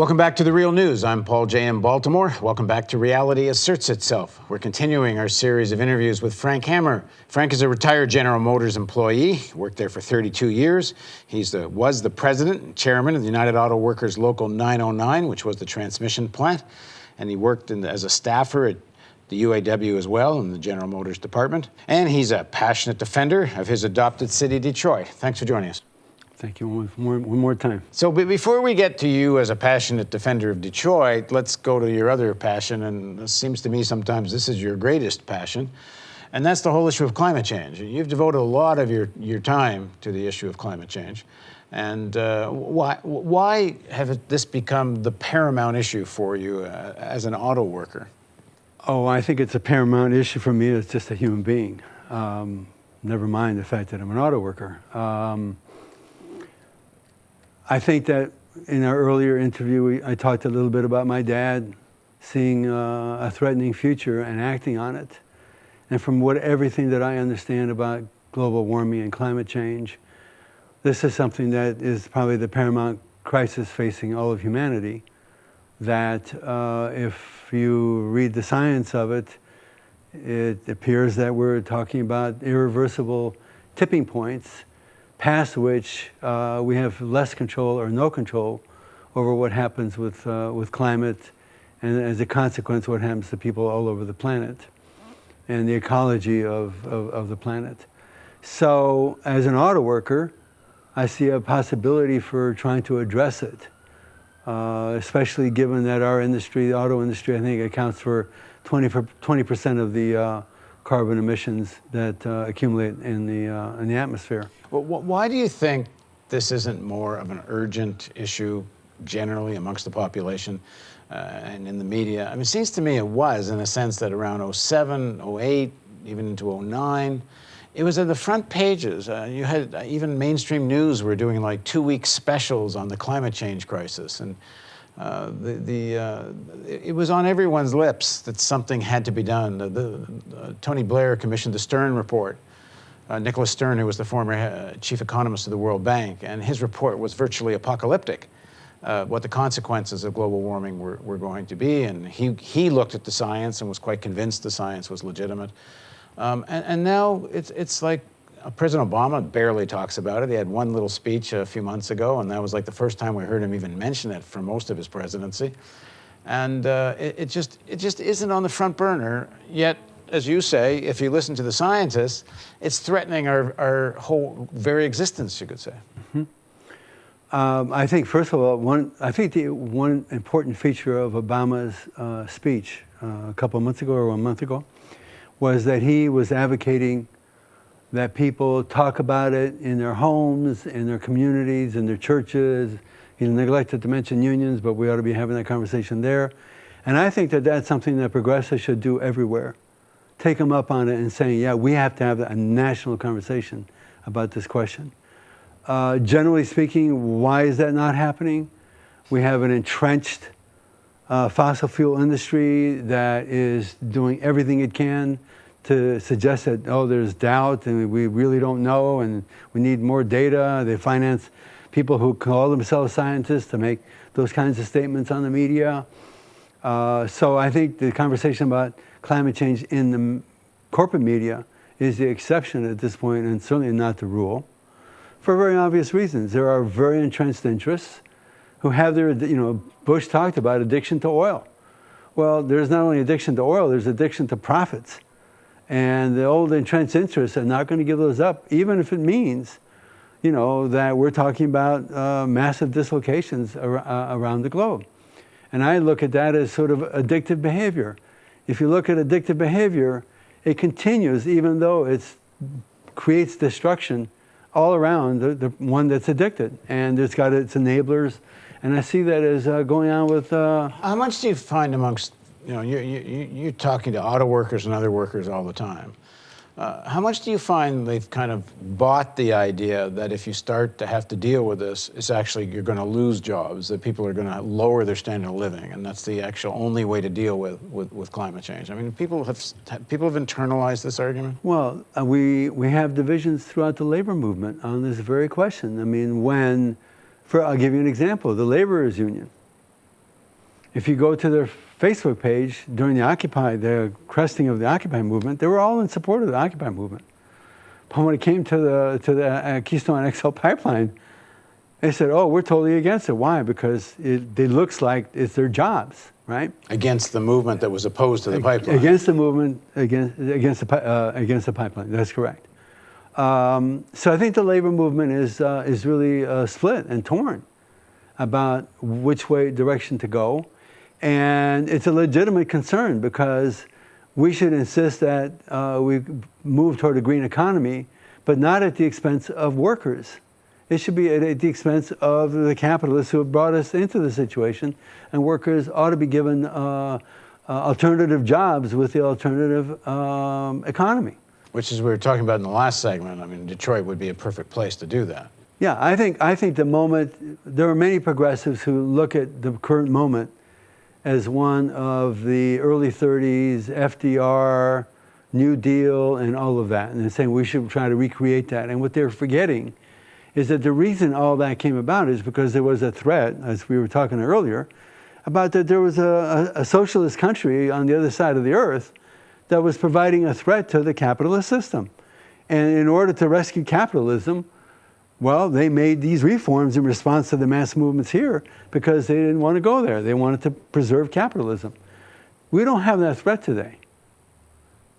Welcome back to The Real News. I'm Paul J. in Baltimore. Welcome back to Reality Asserts Itself. We're continuing our series of interviews with Frank Hammer. Frank is a retired General Motors employee. He worked there for 32 years. He was the president and chairman of the United Auto Workers Local 909, which was the transmission plant. And he worked as a staffer at the UAW as well in the General Motors department. And he's a passionate defender of his adopted city, Detroit. Thanks for joining us. Thank you one more time. So before we get to you as a passionate defender of Detroit, let's go to your other passion, and it seems to me sometimes this is your greatest passion, and that's the whole issue of climate change. You've devoted a lot of your time to the issue of climate change. And why have this become the paramount issue for you as an auto worker? Oh, I think it's a paramount issue for me as just a human being. Never mind the fact that I'm an auto worker. I think that in our earlier interview, I talked a little bit about my dad seeing a threatening future and acting on it. And from everything that I understand about global warming and climate change, this is something that is probably the paramount crisis facing all of humanity, that if you read the science of it, it appears that we're talking about irreversible tipping points past which we have less control or no control over what happens with climate, and as a consequence, what happens to people all over the planet and the ecology of the planet. So as an auto worker, I see a possibility for trying to address it, especially given that our industry, the auto industry, I think accounts for 20% of the carbon emissions that accumulate in the atmosphere. Well, why do you think this isn't more of an urgent issue generally amongst the population and in the media? I mean, it seems to me it was, in a sense, that around 07, 08, even into 09, it was at the front pages. You had even mainstream news were doing like 2-week specials on the climate change crisis. And it was on everyone's lips that something had to be done. Tony Blair commissioned the Stern report. Nicholas Stern, who was the former chief economist of the World Bank, and his report was virtually apocalyptic, what the consequences of global warming were going to be. And he looked at the science and was quite convinced the science was legitimate. And now it's like President Obama barely talks about it. He had one little speech a few months ago, and that was like the first time we heard him even mention it for most of his presidency. And it just isn't on the front burner. Yet, as you say, if you listen to the scientists, it's threatening our whole very existence, you could say. Mm-hmm. I think, first of all, one important feature of Obama's speech a couple of months ago or 1 month ago was that he was advocating that people talk about it in their homes, in their communities, in their churches. He neglected to mention unions, but we ought to be having that conversation there. And I think that that's something that progressives should do everywhere. Take them up on it and saying, yeah, we have to have a national conversation about this question. Generally speaking, why is that not happening? We have an entrenched fossil fuel industry that is doing everything it can to suggest that, oh, there's doubt and we really don't know and we need more data. They finance people who call themselves scientists to make those kinds of statements on the media. So I think the conversation about climate change in the corporate media is the exception at this point, and certainly not the rule, for very obvious reasons. There are very entrenched interests who have their, Bush talked about addiction to oil. Well, there's not only addiction to oil, there's addiction to profits. And the old entrenched interests are not going to give those up, even if it means, that we're talking about massive dislocations around the globe. And I look at that as sort of addictive behavior. If you look at addictive behavior, it continues even though it creates destruction all around the one that's addicted. And it's got its enablers. And I see that as going on with... How much do you find amongst, you're talking to auto workers and other workers all the time. How much do you find they've kind of bought the idea that if you start to have to deal with this, it's actually you're going to lose jobs, that people are going to lower their standard of living, and that's the actual only way to deal with climate change? I mean, people have internalized this argument? Well, we have divisions throughout the labor movement on this very question. I mean, I'll give you an example. The laborers' union If you go to their Facebook page during the cresting of the Occupy movement, they were all in support of the Occupy movement. But when it came to the Keystone XL pipeline, they said, "Oh, we're totally against it." Why? Because it looks like it's their jobs, right? Against the movement that was opposed to the pipeline. Against the movement, against the pipeline. That's correct. So I think the labor movement is really split and torn about which direction to go, and it's a legitimate concern because we should insist that we move toward a green economy, but not at the expense of workers. It should be at the expense of the capitalists who have brought us into the situation, and workers ought to be given alternative jobs with the alternative economy. Which is we were talking about in the last segment. I mean, Detroit would be a perfect place to do that. Yeah, I think the moment, there are many progressives who look at the current moment as one of the early 30s, FDR, New Deal, and all of that, and they're saying we should try to recreate that. And what they're forgetting is that the reason all that came about is because there was a threat, as we were talking earlier, about that there was a socialist country on the other side of the earth that was providing a threat to the capitalist system. And in order to rescue capitalism, well, they made these reforms in response to the mass movements here because they didn't want to go there. They wanted to preserve capitalism. We don't have that threat today.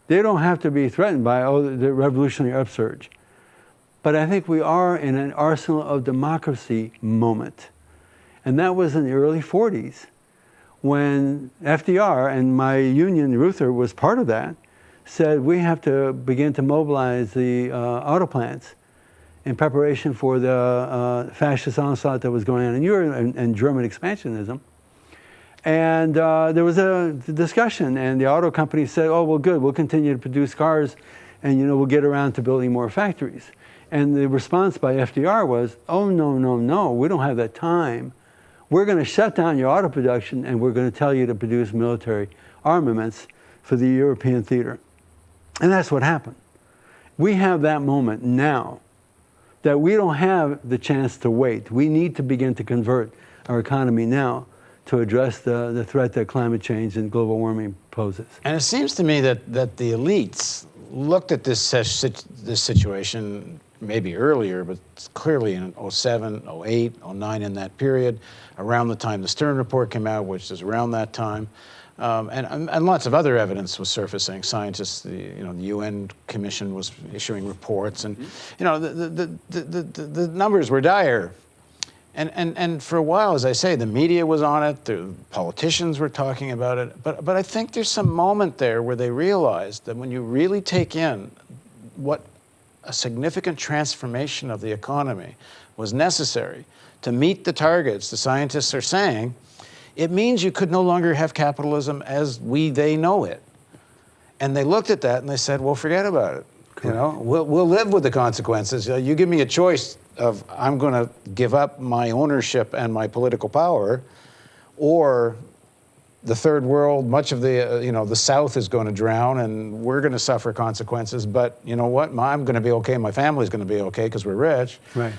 They don't have to be threatened by the revolutionary upsurge. But I think we are in an arsenal of democracy moment. And that was in the early 40s when FDR, and my union, Ruther, was part of that, said we have to begin to mobilize the auto plants in preparation for the fascist onslaught that was going on in Europe and German expansionism. And there was a discussion, and the auto companies said, "Oh, well, good, we'll continue to produce cars, and we'll get around to building more factories." And the response by FDR was, "Oh, no, no, no, we don't have that time. We're going to shut down your auto production, and we're going to tell you to produce military armaments for the European theater." And that's what happened. We have that moment now that we don't have the chance to wait. We need to begin to convert our economy now to address the threat that climate change and global warming poses. And it seems to me that the elites looked at this situation maybe earlier, but clearly in 07, 08, 09, in that period, around the time the Stern report came out, which is around that time, and lots of other evidence was surfacing. Scientists, the UN Commission was issuing reports, and the numbers were dire. And for a while, as I say, the media was on it, the politicians were talking about it, but I think there's some moment there where they realized that when you really take in what a significant transformation of the economy was necessary to meet the targets the scientists are saying, it means you could no longer have capitalism as they know it. And they looked at that and they said, well, forget about it. We'll live with the consequences. You give me a choice of I'm going to give up my ownership and my political power, or the third world, much of the South is going to drown, and we're going to suffer consequences. But you know what? I'm going to be okay. My family's going to be okay because we're rich. Right.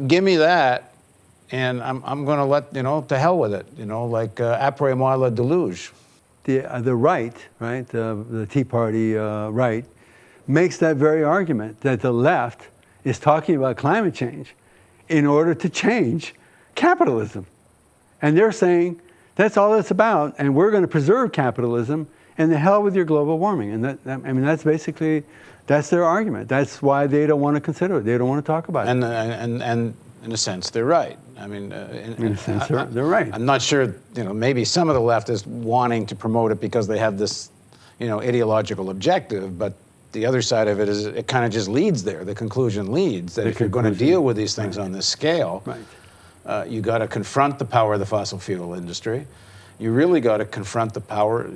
Give me that, and I'm going to let to hell with it. Like après moi le déluge. The right, the Tea Party right, makes that very argument that the left is talking about climate change in order to change capitalism, and they're saying that's all it's about, and we're going to preserve capitalism, and the hell with your global warming. And that's basically, that's their argument. That's why they don't want to consider it. They don't want to talk about it. And in a sense, they're right. I mean, in a sense, they're right. I'm not sure, maybe some of the left is wanting to promote it because they have this, ideological objective, but the other side of it is it kind of just leads there. The conclusion leads that if you're going to deal with these things on this scale, you got to confront the power of the fossil fuel industry. You really got to confront the power,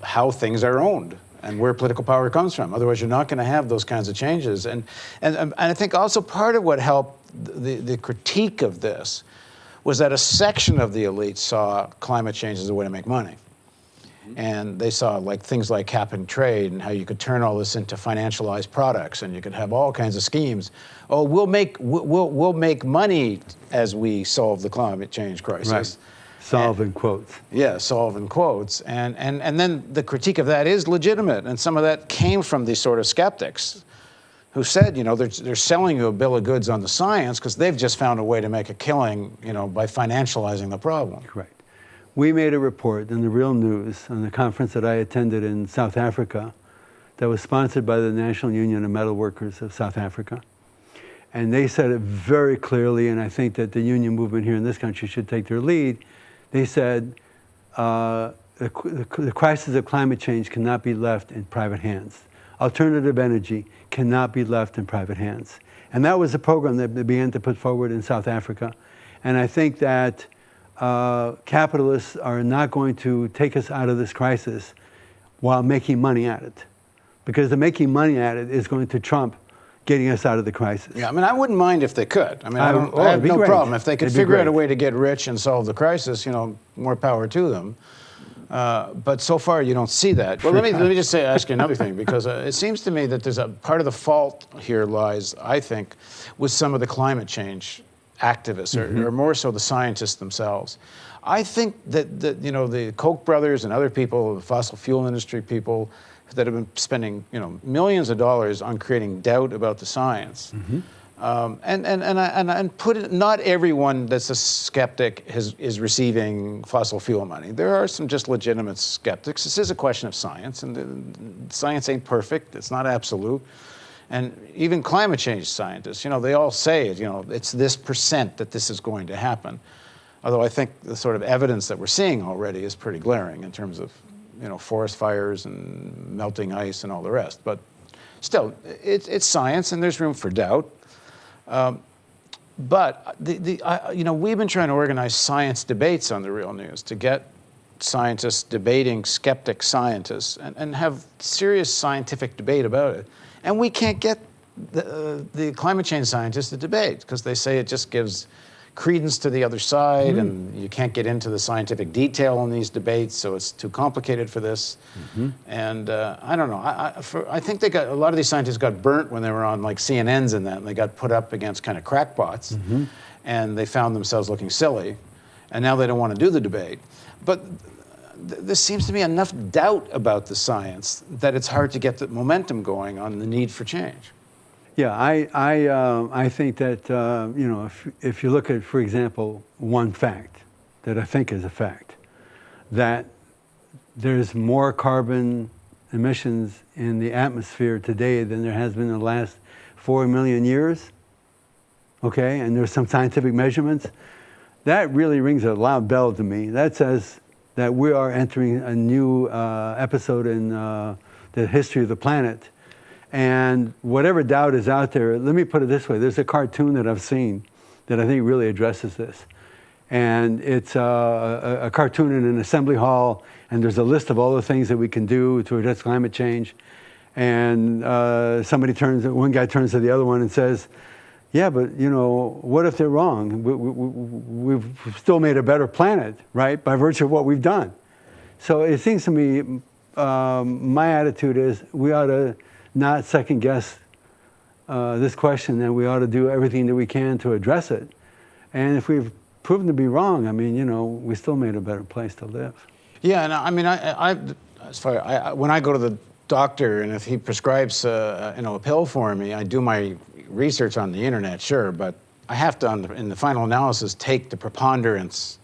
how things are owned and where political power comes from. Otherwise, you're not going to have those kinds of changes. And I think also part of what helped the critique of this was that a section of the elite saw climate change as a way to make money. And they saw things like cap and trade and how you could turn all this into financialized products, and you could have all kinds of schemes. Oh, we'll make money as we solve the climate change crisis. Right. Solve in quotes. Yeah, solve in quotes. And then the critique of that is legitimate. And some of that came from these sort of skeptics who said, they're selling you a bill of goods on the science because they've just found a way to make a killing, by financializing the problem. Correct. We made a report in the Real News on the conference that I attended in South Africa that was sponsored by the National Union of Metal Workers of South Africa. And they said it very clearly, and I think that the union movement here in this country should take their lead. They said the crisis of climate change cannot be left in private hands. Alternative energy cannot be left in private hands. And that was a program that they began to put forward in South Africa. And I think that capitalists are not going to take us out of this crisis while making money at it. Because the making money at it is going to trump getting us out of the crisis. Yeah, I wouldn't mind if they could. I have no problem. If they could figure out a way to get rich and solve the crisis, more power to them. But so far, you don't see that. Well, let me just ask you another thing, because it seems to me that there's a part of the fault here lies, I think, with some of the climate change activists, or more so the scientists themselves. I think that the Koch brothers and other people, the fossil fuel industry people, that have been spending millions of dollars on creating doubt about the science. And put it, not everyone that's a skeptic is receiving fossil fuel money. There are some just legitimate skeptics. This is a question of science, and science ain't perfect. It's not absolute. And even climate change scientists, they all say it's this % that this is going to happen. Although I think the sort of evidence that we're seeing already is pretty glaring in terms of forest fires and melting ice and all the rest. But still, it's science, and there's room for doubt. But we've been trying to organize science debates on the Real News to get scientists debating skeptic scientists and have serious scientific debate about it. And we can't get the climate change scientists to debate because they say it just gives credence to the other side, and you can't get into the scientific detail in these debates, so it's too complicated for this. And I don't know. I think a lot of these scientists got burnt when they were on like CNNs and that, and they got put up against kind of crackpots, and they found themselves looking silly, and now they don't want to do the debate. But there seems to be enough doubt about the science that it's hard to get the momentum going on the need for change. Yeah, I think that if you look at, for example, one fact that I think is a fact, that there's more carbon emissions in the atmosphere today than there has been in the last 4 million years. Okay, and there's some scientific measurements. That really rings a loud bell to me. That says that we are entering a new episode in the history of the planet. And whatever doubt is out there, let me put it this way. There's a cartoon that I've seen that I think really addresses this. And it's a cartoon in an assembly hall, and there's a list of all the things that we can do to address climate change. And one guy turns to the other one and says, yeah, but what if they're wrong? We've still made a better planet, right, by virtue of what we've done. So it seems to me, my attitude is we ought to not second guess this question, and we ought to do everything that we can to address it. And if we've proven to be wrong, we still made a better place to live. Yeah, and when I go to the doctor and if he prescribes a pill for me, I do my research on the internet, sure, but I have to, in the final analysis, take the preponderance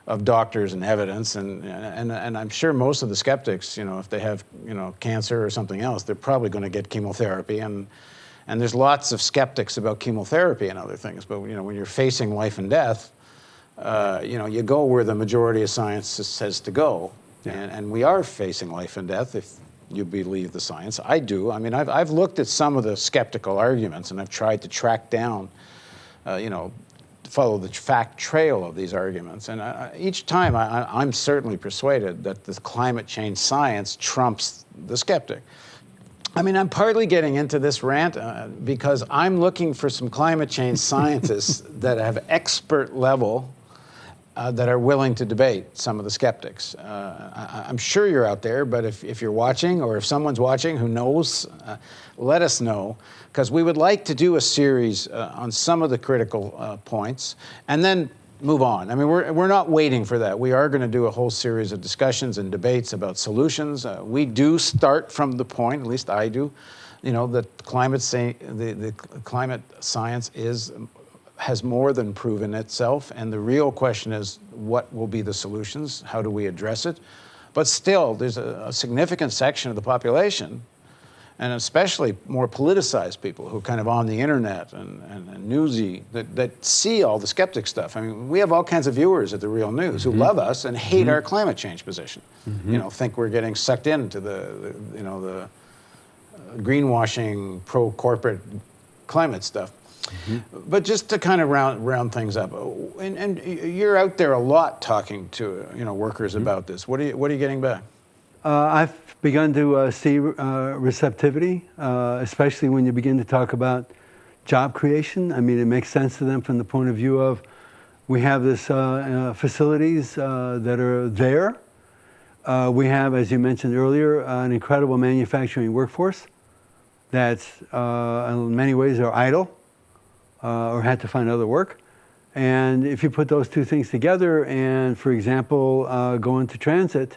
of doctors and evidence, and I'm sure most of the skeptics, if they have cancer or something else, they're probably going to get chemotherapy, and there's lots of skeptics about chemotherapy and other things. But when you're facing life and death, you go where the majority of science says to go, and we are facing life and death if you believe the science. I do. I've looked at some of the skeptical arguments, and I've tried to track down, follow the fact trail of these arguments. And each time I'm certainly persuaded that the climate change science trumps the skeptic. I'm partly getting into this rant because I'm looking for some climate change scientists that have expert level that are willing to debate some of the skeptics. I'm sure you're out there, but if you're watching, or if someone's watching who knows, let us know, because we would like to do a series on some of the critical points, and then move on. I mean, we're not waiting for that. We are going to do a whole series of discussions and debates about solutions. We do start from the point, at least I do, that the climate science has more than proven itself, and the real question is, what will be the solutions? How do we address it? But still, there's a significant section of the population, and especially more politicized people who are kind of on the internet and newsy, that see all the skeptic stuff. I mean, we have all kinds of viewers at the Real News who love us and hate our climate change position. Think we're getting sucked into the greenwashing, pro-corporate climate stuff. But just to kind of round things up, and you're out there a lot talking to workers about this. What are you getting back? I've begun to see receptivity, especially when you begin to talk about job creation. I mean, it makes sense to them from the point of view of we have this facilities that are there. We have, as you mentioned earlier, an incredible manufacturing workforce that's in many ways are idle or had to find other work. And if you put those two things together and, for example, go into transit,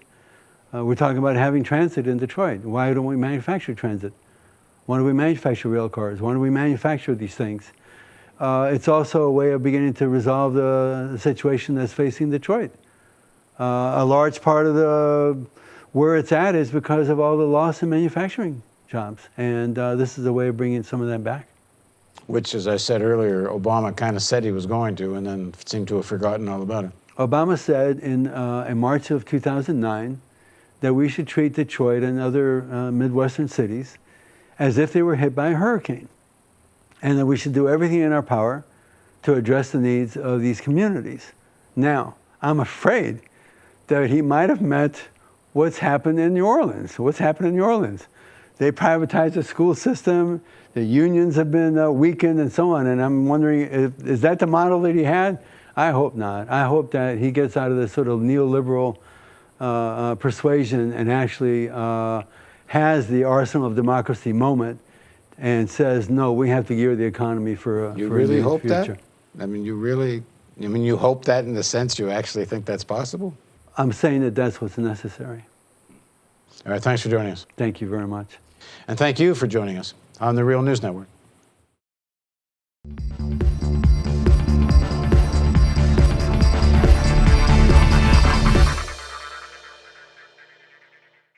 we're talking about having transit in Detroit. Why don't we manufacture transit? Why don't we manufacture rail cars? Why don't we manufacture these things? It's also a way of beginning to resolve the situation that's facing Detroit. A large part of where it's at is because of all the loss in manufacturing jobs. And this is a way of bringing some of that back. Which, as I said earlier, Obama kind of said he was going to, and then seemed to have forgotten all about it. Obama said in March of 2009 that we should treat Detroit and other Midwestern cities as if they were hit by a hurricane, and that we should do everything in our power to address the needs of these communities. Now, I'm afraid that he might have meant what's happened in New Orleans. What's happened in New Orleans? They privatized the school system, the unions have been weakened and so on, and I'm wondering, is that the model that he had? I hope not. I hope that he gets out of this sort of neoliberal persuasion and actually has the arsenal of democracy moment and says, no, we have to gear the economy for a You really hope future. that? I mean, you hope that in the sense you actually think that's possible? I'm saying that that's what's necessary. All right, thanks for joining us. Thank you very much. And thank you for joining us on the Real News Network.